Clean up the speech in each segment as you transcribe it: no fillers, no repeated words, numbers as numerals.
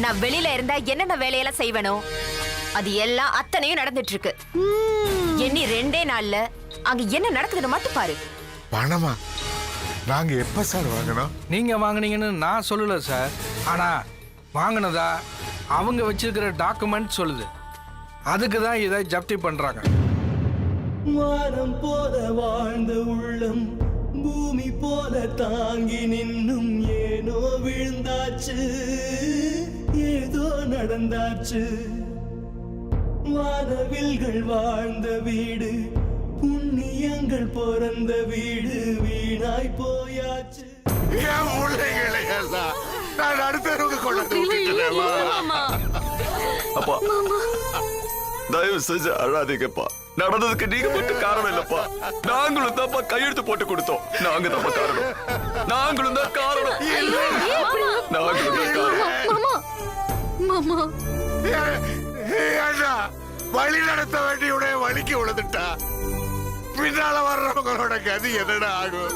நான் வெளியில இருந்தா என்னென்ன வேலையெல்லாம் செய்வனோ அது எல்லாம் அத்தனையும் நடந்துட்டு இருக்கு. எண்ணி 2 நாள்ல அங்க என்ன நடக்குதுன்னு மட்டும் பாரு. பணமா? நாங்க எப்ப சார் வாங்கினோம்? நீங்க வாங்குனீங்கன்னு நான் சொல்லல சார். ஆனா வாங்கினதா அவங்க வச்சிருக்கிற டாக்குமெண்ட் சொல்லுது. அதுக்கு தான் இதை ஜப்தி பண்றாங்க. வானம் போல வாழ்ந்த உள்ளம் பூமி போல தாங்கி நின்னும் ஏனோ விழுந்தாச்சு, ஏதோ நடந்தாச்சு. வானவில்கள் வாழ்ந்த வீடு, புண்ணியங்கள் பிறந்த வீடு வீணாய் போயாச்சு. என் பிள்ளைகளை எல்லாம் நான் அடுத்தவங்க கொண்டு அப்பா தயவு செஞ்சு அழாதீங்கப்பா. நடந்ததுக்கு நீங்க மட்டும் காரணம் இல்லப்பா. நாங்களும் தான்ப்பா கையெழுத்து போட்டு கொடுத்தோம். நாங்க தான் காரணம். நாங்களும் தான் காரணம். நாங்களும் தான் காரணம். வழி நடத்த வேண்டிய வழிக்கு விழுந்துட்டா பின்னால வர்றவங்களோட கதி என்னடா ஆகும்?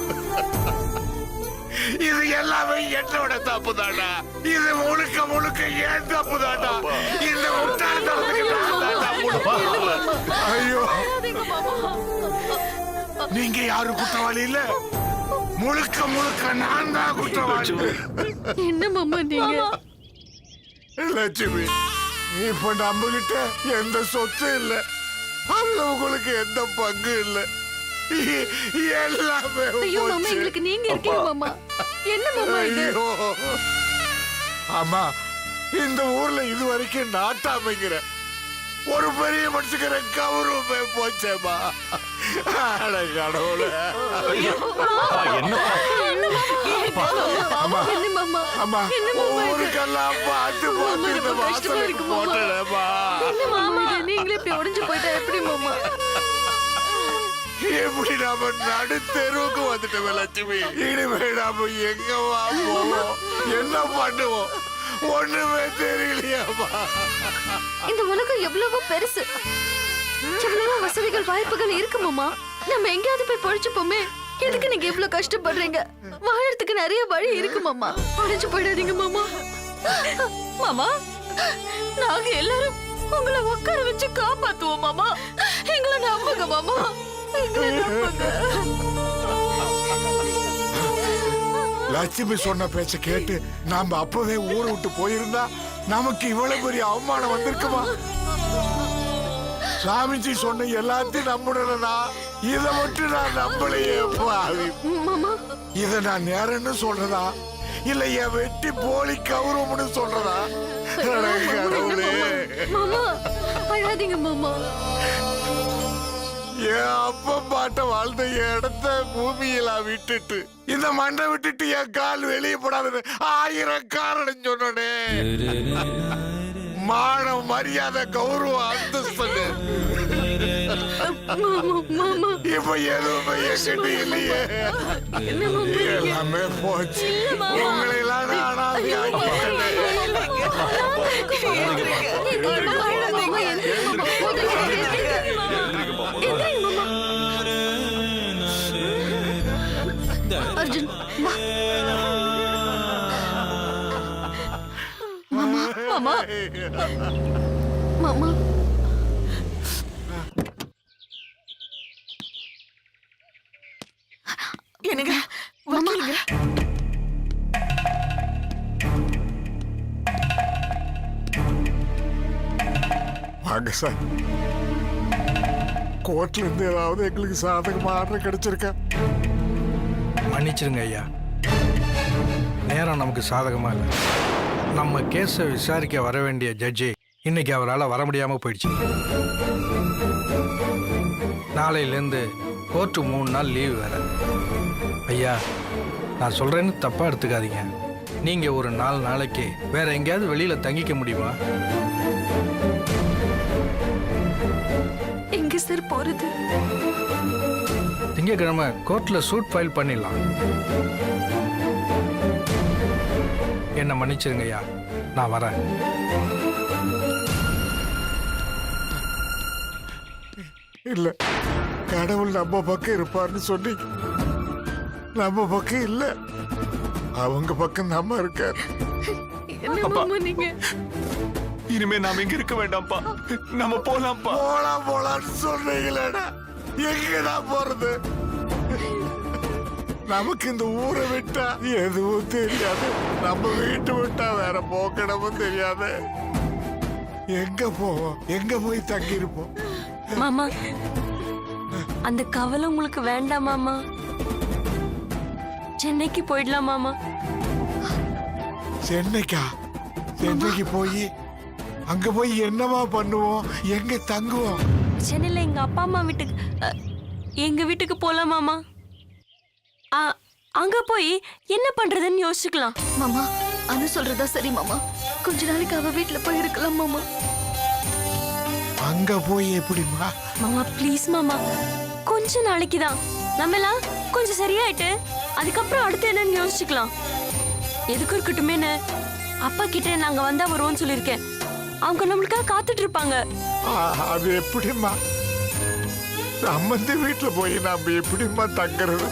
இது எல்லாமே என்னோட தப்பு தாண்டா. இது முழுக்க முழுக்க ஏன் தப்பு தாண்டா. இந்த ஐயோ, நீங்க யாரும் குற்றவாளி இல்ல, முழுக்க முழுக்க நான் தான் குற்றவாளி. என்ன மாமா நீங்க? லட்சுமி, இப்ப நம்ம கிட்ட எந்த சொத்து இல்ல, அதுல உங்களுக்கு எந்த பங்கு இல்ல. எல்லாமே ஐயோ மாமா, எங்களுக்கு நீங்க இருக்கீங்க மாமா. என்ன மாமா இது? அம்மா, இந்த ஊர்ல இது வரைக்கும் நாட்டாமைங்கிற ஒரு பெரிய மனுஷங்கிற கௌரவமே போச்சேம்மா. கடவுளே, ஊருக்கெல்லாம் பார்த்து பார்த்து இந்த வாசலுக்கு போட்டேம்மா. நீங்களே இப்படி உடைஞ்சு போயிட்டா எப்படி மாமா? எப்படி நாம நடு தெருவுக்கு வந்துட்டோம் லட்சுமி. இனிமே நாம எங்கவா போவோம், என்ன பண்ணுவோம், ஒண்ணுமே தெரியலையாமா. இந்த உலகம் எவ்வளவோ பெருசு, எவ்வளவோ வசதிகள் வாய்ப்புகள் இருக்கு மாமா. நம்ம எங்கேயாவது போய் பொழைச்சுப்போமே. எதுக்கு நீங்க இவ்வளவு கஷ்டப்படுறீங்க? வாழறதுக்கு நிறைய வழி இருக்கு மாமா. உடைஞ்சு போயிடாதீங்க மாமா. மாமா, நாங்க எல்லாரும் உங்களை உட்கார வச்சு காப்பாத்துவோம் மாமா. எங்களை நம்புங்க மாமா. லட்சுமி சொன்ன பேச்ச கேட்டு நாம அப்பவே ஊரை விட்டு போயிருந்தா நமக்கு இவ்வளவு பெரிய அவமானம் வந்திருக்குமா? சாமிஜி சொன்ன எல்லாத்தையும் நம்புறேன்னா இதை மட்டும் நான் நம்பலையே. இத நான் நேரம்னு சொல்றதா இல்ல என் வெட்டி போலி கௌரவம்னு சொல்றதா? மாமா அழாதீங்க மாமா. என் அப்பா பாட்ட வாழ்ந்த இடத்த பூமியில விட்டுட்டு இந்த மண்ணை விட்டுட்டு என் கால் வெளியே போடாது 1000 காரணம் சொன்னே. மானம், மரியாதை, கௌரவம், அந்தஸ்து இப்ப எதுவுமே என்கிட்ட இல்லையே. எல்லாமே போச்சு. உங்களை எல்லாம் அர்ஜுன், மாமா மாமா மாமா. என்னங்க மாமா, வாங்க சார். கோர்ட்ல இருந்து ஏதாவது எங்களுக்கு சாதகமா ஆர்டர் கிடைச்சிருக்கா? மன்னிச்சிருங்க ஐயா, நேரம் நமக்கு சாதகமா இல்லை. நம்ம கேஸை விசாரிக்க வர வேண்டிய ஜட்ஜி இன்னைக்கு அவரால் வர முடியாம போயிடுச்சு. நாளையிலேருந்து கோர்ட்டு 3 நாள் லீவு வேற. ஐயா, நான் சொல்றேன்னு தப்பா எடுத்துக்காதீங்க. நீங்க ஒரு 4 நாளைக்கு வேற எங்கேயாவது வெளியில தங்கிக்க முடியுமா? எங்க சார் போறது? திங்கக்கிழமை கோர்ட்ல சூட் ஃபைல் பண்ணிடலாம். என்ன மன்னிச்சிருங்க ஐயா, நான் வரேன். இல்ல, கடவுள் நம்ம பக்கம் இருப்பார்னு சொல்லி நம்ம பக்கம் இல்ல, அவங்க பக்கம் நம்ம இருக்காரு. என்ன மாமா நீங்க? இனிமே நாம இங்க இருக்க வேண்டாம்ப்பா, நம்ம போலாம்ப்பா. போலான்னு சொல்றீங்களேடா, எங்கடா போறது? நமக்கு இந்த ஊரை விட்டா எதுவும் தெரியாது, நம்ம வீட்டு விட்டா வேற போக்கடமும் தெரியாது. எங்க போவோம், எங்க போய் தங்கி இருப்போம்? மாமா அந்த கவலை உங்களுக்கு வேண்டாம் மாமா. சென்னைக்கு போயிடலாம் மாமா. சென்னைக்கா? சென்னைக்கு போய் அங்க போய் என்னமா பண்ணுவோம், எங்க தங்குவோம்? சென்னையில எங்க அப்பா அம்மா வீட்டுக்கு எங்க வீட்டுக்கு போலாம் மாமா. அங்க போய் என்ன பண்றதுன்னு யோசிக்கலாம். மாமா அனு சொல்றதா சரி மாமா. கொஞ்ச நாளைக்கு அவ வீட்டுல போய் இருக்கலாம் மாமா. அங்க போய் எப்படிமா? மாமா ப்ளீஸ் மாமா, கொஞ்ச நாளைக்கு தான். நம்ம எல்லாம் கொஞ்சம் சரியாயிட்டு அதுக்கப்புறம் அடுத்து என்னன்னு யோசிச்சுக்கலாம். எதுக்கு இருக்கட்டுமேன்னு அப்பா கிட்ட நாங்க வந்தா வருவோம்னு சொல்லியிருக்கேன். அவங்க நம்மளுக்காக காத்துட்டு இருப்பாங்க. அது எப்படிமா? சம்பந்தி வீட்டுல போய் நாம எப்படிமா தங்குறது?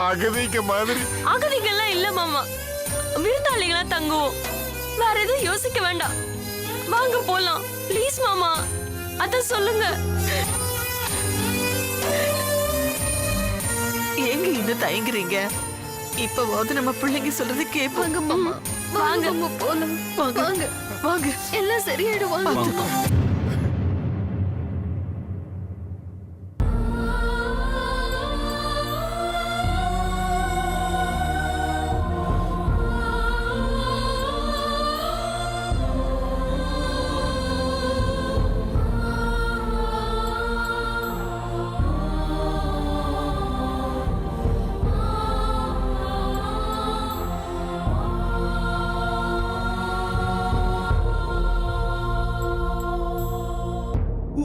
அகதிக்க மாதிரி. அகதிகள்லாம் இல்ல மாமா, விருந்தாளிகளா தங்குவோம். வேற எதுவும் யோசிக்க வேண்டாம். வாங்க போலாம் ப்ளீஸ் மாமா, அத சொல்லுங்க. எங்க இன்னும் தயங்குறீங்க? இப்பவாவது நம்ம பிள்ளைங்க சொல்றது கேட்பாங்க. மாமா வாங்க மாமா போலாம். வாங்க வாங்க, எல்லாம் சரியாயிடுவாங்க.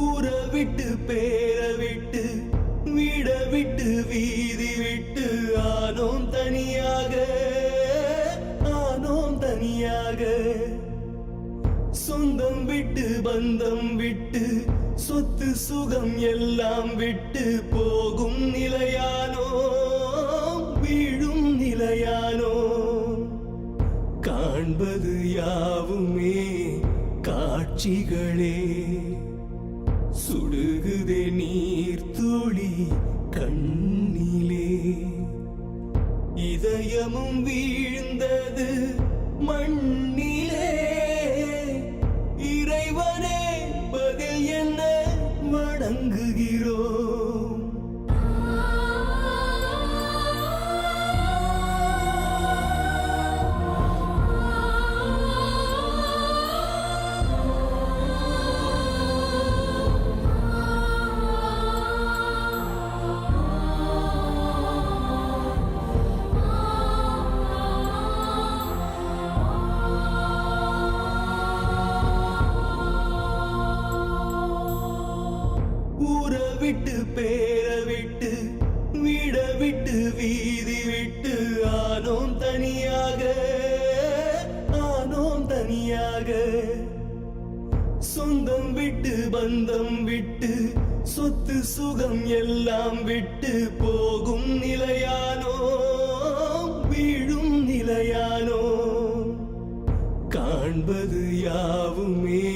ஊரை விட்டு பேரை விட்டு வீட விட்டு வீதி விட்டு ஆனோம் தனியாக, ஆனோம் தனியாக. சொந்தம் விட்டு பந்தம் விட்டு சொத்து சுகம் எல்லாம் விட்டு போகும் நிலையானோ, வீழும் நிலையானோ. காண்பது யாவுமே காட்சிகளே, சுடுகுதே நீர் துளி கண்ணிலே. இதயமும் வீழ்ந்தது மண்ணிலே, இறைவனே பதில் என்ன வணங்குகிறோம். ஊரை விட்டு பேரை விட்டு வீட விட்டு வீதி விட்டு ஆனோம் தனியாக, ஆனோம் தனியாக. சொந்தம் விட்டு பந்தம் விட்டு சொத்து சுகம் எல்லாம் விட்டு போகும் நிலையானோ, வீழும் நிலையானோ. காண்பது யாவுமே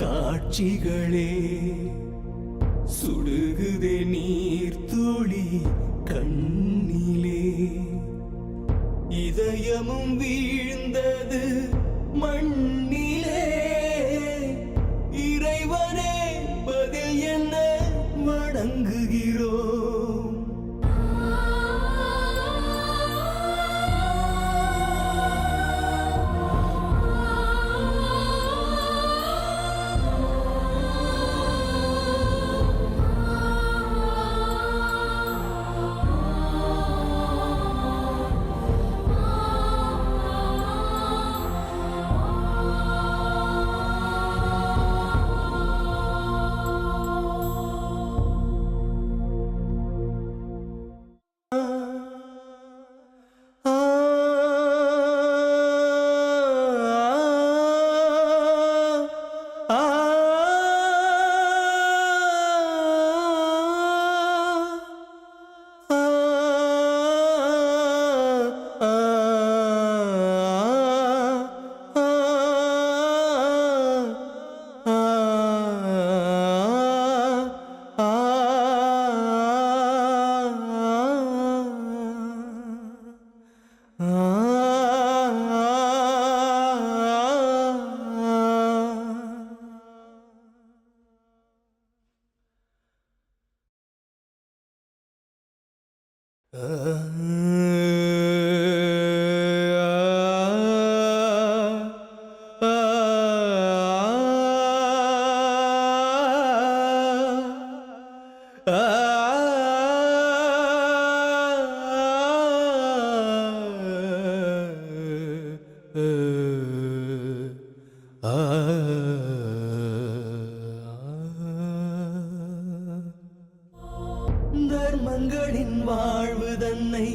காட்சிகளே, சுடுகுதே நீர் துளி கண்ணிலே. இதயமும் வீழ்ந்தது மண்ணிலே, இறைவனே பதில் என்ன வணங்குகிறோம். தர்மங்களின் வாழ்வு தன்னை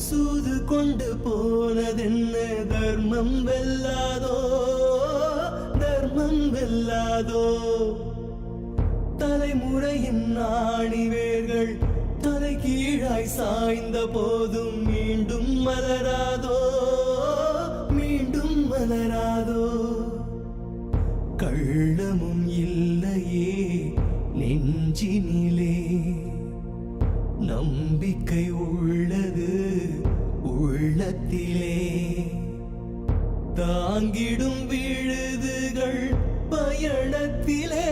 சூது கொண்டு போனதென்ன தர்மம் வெல்லாதோ தர்மம் வெல்லாதோ தலைமுறையின் ஆணிவேர்கள் தலை கீழாய் சாய்ந்த போதும் மீண்டும் மலராதோ மீண்டும் மலராதோ கள்ளமும் இல்லையே நெஞ்சினிலே நம்பிக்கை உள்ளது உள்ளத்திலே தாங்கிடும் விழுதுகள் பயணத்திலே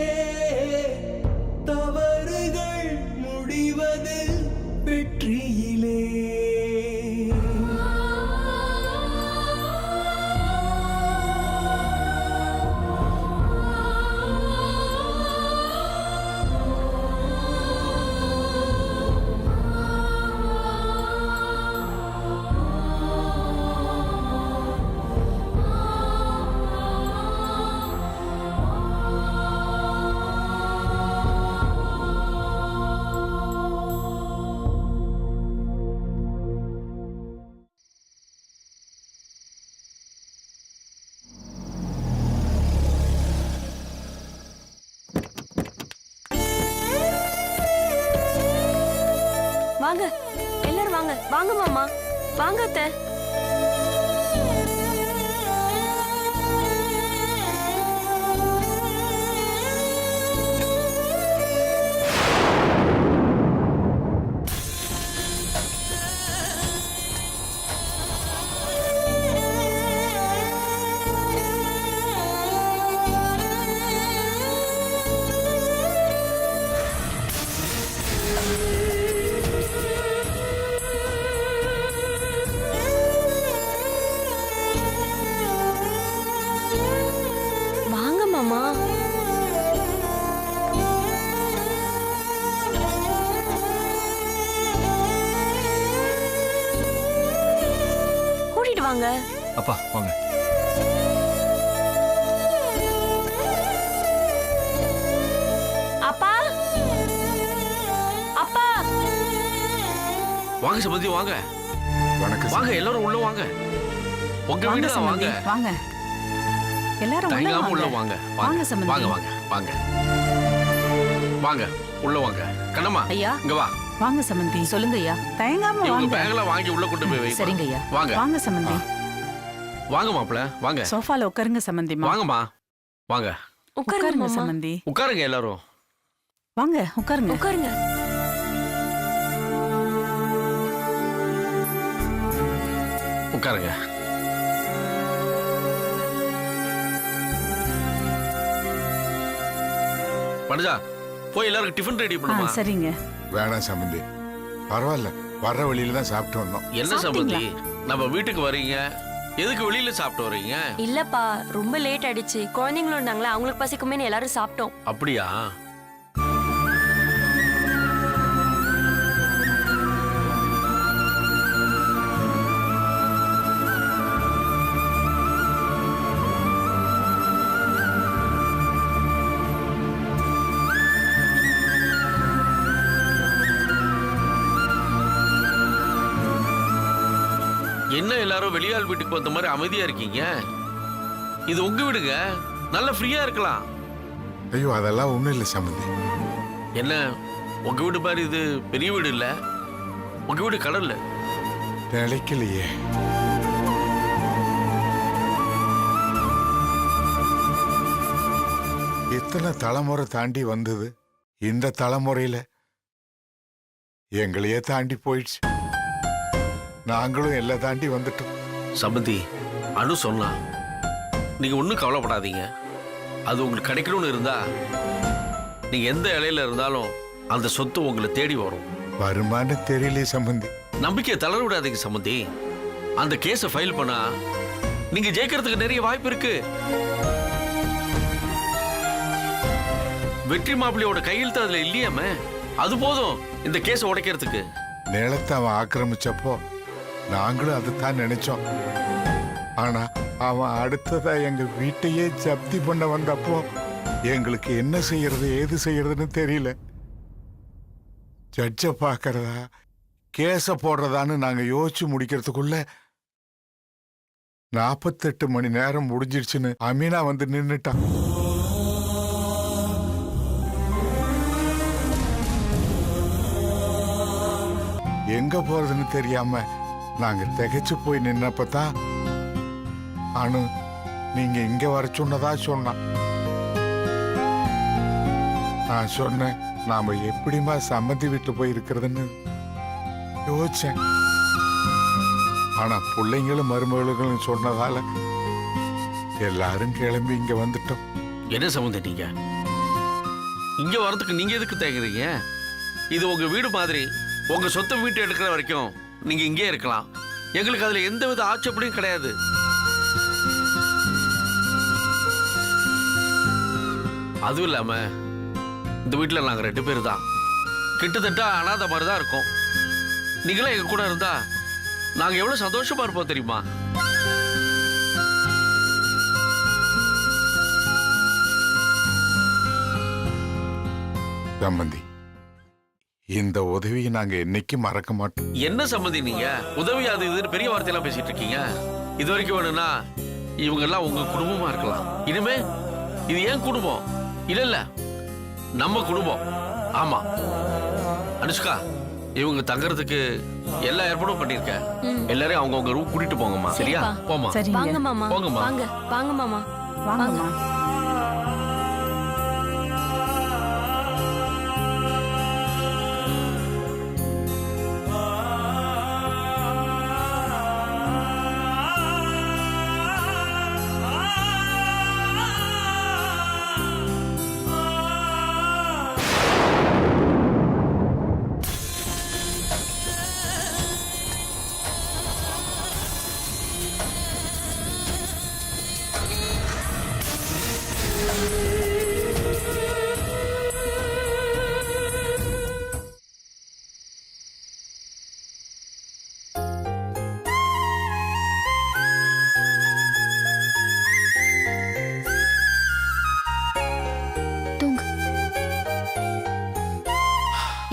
தவறுகள் முடிவது வெற்றியிலே வாங்க எல்லாரும் வாங்க வாங்க மாமா வாங்க அத்தை. வாங்க மாமா. கூட்டிட்டு வாங்க. அப்பா வாங்க. அப்பா அப்பா வாங்க சம்பந்தி வாங்க. வணக்கம் வாங்க எல்லாரும் உள்ள வாங்க. உங்க வீடு தான் வாங்க. வாங்க எல்லாரும் உள்ள தயங்காம உள்ள வாங்க. வாங்க. வாங்க வாங்க சம்பந்தி. வாங்க வாங்க வாங்க வாங்க உள்ள வாங்க. கண்ணம்மா ஐயா. இங்க வா. வாங்க சம்பந்தி. சொல்லுங்க ஐயா. தயங்காம இவங்க வாங்க. பேக்ல வாங்கி உள்ள கொண்டு போய் வை. சரிங்க ஐயா. வாங்க வாங்க சம்பந்தி. வாங்க மாப்பிள வாங்க. சோஃபால உட்காருங்க சம்பந்திமா. வாங்கம்மா வாங்க. உட்காருங்க உட்காருங்க மாமா. சம்பந்தி. உட்காருங்க எல்லாரும். வாங்க உட்காருங்க. உட்காருங்க. உட்காருங்க. படுஜா போய் எல்லாருக்கும் டிஃபன் ரெடி பண்ணுமா. சரிங்க. வேணாம் சம்பந்தி, பரவாயில்ல, வர்ற வழியில தான் சாப்பிட்டு வந்தோம். என்ன சம்பந்தி நம்ம வீட்டுக்கு வர்றீங்க, எதுக்கு வெளியில சாப்பிட்டு வர்றீங்க? இல்லப்பா ரொம்ப லேட் ஆயிடுச்சு. குழந்தைங்களும் இருந்தாங்களா, அவங்களுக்கு பசிக்குமேன்னு எல்லாரும் சாப்பிட்டோம். அப்படியா? என்ன எல்லாரும் வெளியாள் வீட்டுக்கு வந்த மாதிரி அமைதியா இருக்கீங்க? இது உங்க வீடுங்க, நல்லா ஃப்ரீயா இருக்கலாம். ஐயோ அதெல்லாம் ஒண்ணும் இல்லை சம்பந்தி. என்ன உங்க வீடு மாதிரி இது பெரிய வீடு இல்ல, உங்க வீடு கடல்ல. நிலைக்கலையே. இத்தனை தலைமுறை தாண்டி வந்தது, இந்த தலைமுறையில எங்களையே தாண்டி போயிடுச்சு. நாங்களும் எல்லாம் தாண்டி வந்துட்டோம். சம்பந்தி அனு சொன்னா, நீங்க ஒன்றும் கவலைப்படாதீங்க. அது உங்களுக்கு கிடைக்கணும்னு இருந்தா நீங்க எந்த இலையில இருந்தாலும் அந்த சொத்து உங்களை தேடி வரும். வருமானு தெரியலையே சம்பந்தி. நம்பிக்கையை தளர விடாதீங்க சம்பந்தி. அந்த கேஸை ஃபைல் பண்ணா நீங்க ஜெயிக்கிறதுக்கு நிறைய வாய்ப்பு இருக்கு. வெற்றி மாப்பிள்ளையோட கையெழுத்து அதுல இல்லையாம, அது போதும் இந்த கேஸை உடைக்கிறதுக்கு. நிலத்தை அவன் ஆக்கிரமிச்சப்போ நாங்களும் அதுதான் நினைச்சோம். ஆனா அவன் அடுத்ததா எங்க வீட்டையே ஜப்தி பண்ண வந்தப்போ எங்களுக்கு என்ன செய்யறது ஏது செய்யறதுன்னு தெரியல. ஜட்ஜை பார்க்கறதா கேஸ போடுறதான்னு நாங்க யோசிச்சு முடிக்கிறதுக்குள்ள 48 மணி நேரம் முடிஞ்சிடுச்சுன்னு அமீனா வந்து நின்னுட்டான். எங்க போறதுன்னு தெரியாம நாங்க திகைச்சு போய் நின்னப்பதான் அனு நீங்க இங்க வர சொன்னதா சொன்னான். நான் சொன்னேன், நாம எப்படிமா சம்மந்தி வீட்டு போய் இருக்கிறதுன்னு யோசிச்சேன். ஆனா பிள்ளைங்களும் மருமகளும் சொன்னதால எல்லாரும் கிளம்பி இங்க வந்துட்டோம். என்ன சம்பந்தி நீங்க இங்க வரதுக்கு நீங்க எதுக்கு தேங்குறீங்க? இது உங்க வீடு மாதிரி. உங்க சொந்த வீட்டை எடுக்கிற வரைக்கும் நீங்க இங்கே இருக்கலாம். எங்களுக்கு அதுல எந்த வித ஆட்சேபனையும் கிடையாது. அதுவும் இல்லாம இந்த வீட்டுல நாங்க 2 பேர் தான். கிட்டத்தட்ட அனாதை மாதிரி தான் இருக்கோம். நீங்களே எங்க கூட இருந்தா நாங்க எவ்வளவு சந்தோஷமா இருப்போம் தெரியுமா? சம்பந்தி, இந்த உதவியை நாங்க என்னைக்கும் மறக்க மாட்டோம். என்ன சம்பந்தி நீங்க உதவி அது இதுன்னு பெரிய வார்த்தையெல்லாம் பேசிட்டு இருக்கீங்க? இது வரைக்கும் வேணும்னா இவங்க எல்லாம் உங்க குடும்பமா இருக்கலாம். இனிமே இது ஏன் குடும்பம் இல்ல இல்ல நம்ம குடும்பம். ஆமா அனுஷ்கா, இவங்க தங்கறதுக்கு எல்லா ஏற்பாடும் பண்ணிருக்க. எல்லாரையும் அவங்க ரூம் கூட்டிட்டு போங்கம்மா. சரியா? போமா. வாங்க மாமா. போங்கம்மா. வாங்க வாங்க மாமா. வாங்க.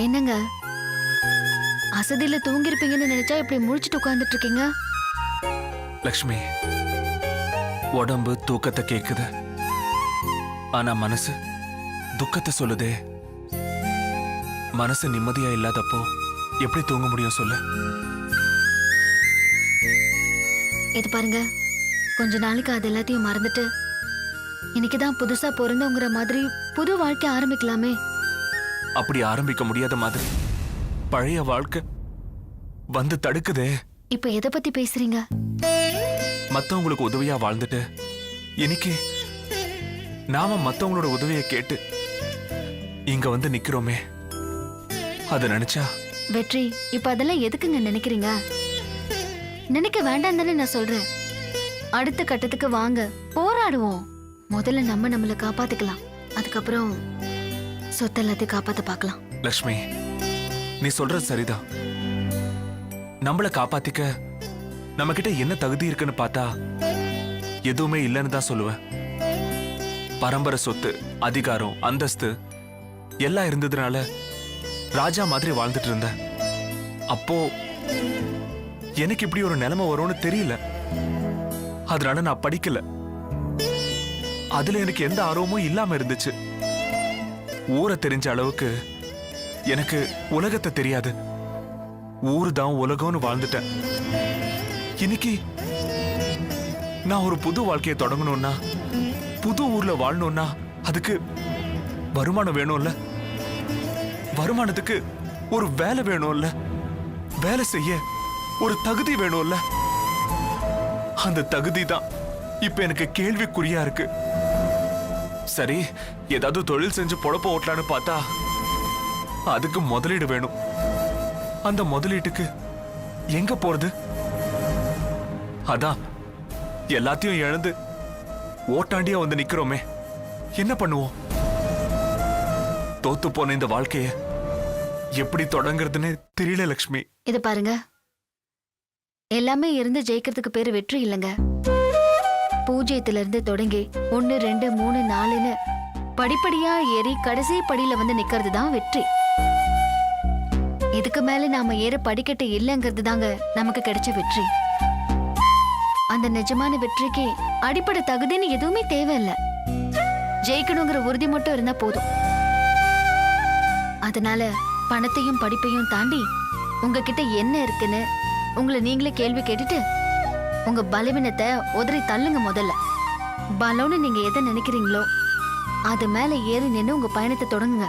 என்னங்க அசதியில தூங்கி இருப்பீங்கன்னு நினைச்சா இப்படி முழிச்சிட்டு உட்கார்ந்துட்டு இருக்கீங்க? லக்ஷ்மி, உடம்பு தூக்கத்தை கேக்குது, ஆனா மனசு துக்கத்தை சொல்லுதே. மனசு நிம்மதியா இல்லாதப்போ எப்படி தூங்க முடியும் சொல்லு? இது பாருங்க, கொஞ்ச நாளைக்கு அது எல்லாத்தையும் மறந்துட்டு இன்னைக்குதான் புதுசா பிறந்தவங்கிற மாதிரி புது வாழ்க்கை ஆரம்பிக்கலாமே. அப்படி ஆரம்பிக்க முடியாத மாதிரி பழைய வாழ்க்கை வந்து தடுக்குதே. இப்ப எதை பத்தி பேசுறீங்க? மத்தவங்களுக்கு உதவியா வாழ்ந்துட்டு இன்னைக்கு நாம மத்தவங்களோட உதவியை கேட்டு இங்க வந்து நிக்கிறோமே, அத நினைச்சா. வெற்றி, இப்ப அதெல்லாம் எதுக்குங்க நினைக்கிறீங்க? நினைக்க வேண்டாம் தானே நான் சொல்றேன். அடுத்த கட்டத்துக்கு வாங்க, போராடுவோம். முதல்ல நம்மளை காப்பாத்திக்கலாம், அதுக்கப்புறம் சொத்து எல்லாத்தையும் காப்பாத்த பார்க்கலாம். லக்ஷ்மி, நீ சொல்றது சரிதான். நம்மள காப்பாத்திக்க நம்ம கிட்ட என்ன தகுதி இருக்குன்னு பார்த்தா எதுவுமே இல்லைன்னு தான் சொல்லுவேன். பரம்பரை சொத்து, அதிகாரம், அந்தஸ்து எல்லாம் இருந்ததுனால ராஜா மாதிரி வாழ்ந்துட்டு இருந்த. அப்போ எனக்கு இப்படி ஒரு நிலைமை வரும்னு தெரியல. அதனால நான் படிக்கல. அதுல எனக்கு எந்த ஆர்வமும் இல்லாம இருந்துச்சு. ஊரை தெரிஞ்ச அளவுக்கு எனக்கு உலகத்தை தெரியாது. ஊரு தான் உலகம்னு வாழ்ந்துட்டேன். இன்னைக்கு நான் ஒரு புது வாழ்க்கையை தொடங்கணும்னா, புது ஊர்ல வாழணும்னா அதுக்கு வருமானம் வேணும்ல. வருமானத்துக்கு ஒரு வேலை வேணும்ல. வேலை செய்ய ஒரு தகுதி வேணும்ல. அந்த தகுதி தான் இப்ப எனக்கு கேள்விக்குறியா இருக்கு. சரி, ஏதாவது தொழில் செஞ்சு பொழப்ப ஓட்டலான்னு பார்த்தா அதுக்கு முதலீடு வேணும். அந்த முதலீட்டுக்கு எங்க போறது? அதான் எல்லாத்தையும் இழந்து ஓட்டாண்டியா வந்து நிக்கிறோமே, என்ன பண்ணுவோம்? தோத்து போன இந்த வாழ்க்கைய எப்படி தொடங்குறதுன்னு தெரியல லக்ஷ்மி. இத பாருங்க, எல்லாமே இருந்து ஜெயிக்கிறதுக்கு பேரு வெற்றி இல்லைங்க. பூஜ்ஜியத்துல இருந்து தொடங்கி 1 2 3 4ன்னு படிப்படியா ஏறி கடைசி படியில வந்து நிக்கிறது தான் வெற்றி. இதுக்கு மேல நாம ஏற படிக்கட்டு இல்லைங்கிறது தாங்க நமக்கு கிடைச்ச வெற்றி. அந்த நிஜமான வெற்றிக்கு அடிப்படை தகுதின்னு எதுவுமே தேவையில்லை. ஜெயிக்கணுங்கிற உறுதி மட்டும் இருந்தா போதும். அதனால பணத்தையும் படிப்பையும் தாண்டி உங்ககிட்ட என்ன இருக்குன்னு உங்களை நீங்களே கேள்வி கேட்டுட்டு உங்க பலவீனத்தை உதறி தள்ளுங்க. முதல்ல பலம்னு நீங்க எதை நினைக்கிறீங்களோ அது மேல ஏறி நின்னு உங்க பயணத்தை தொடங்குங்க.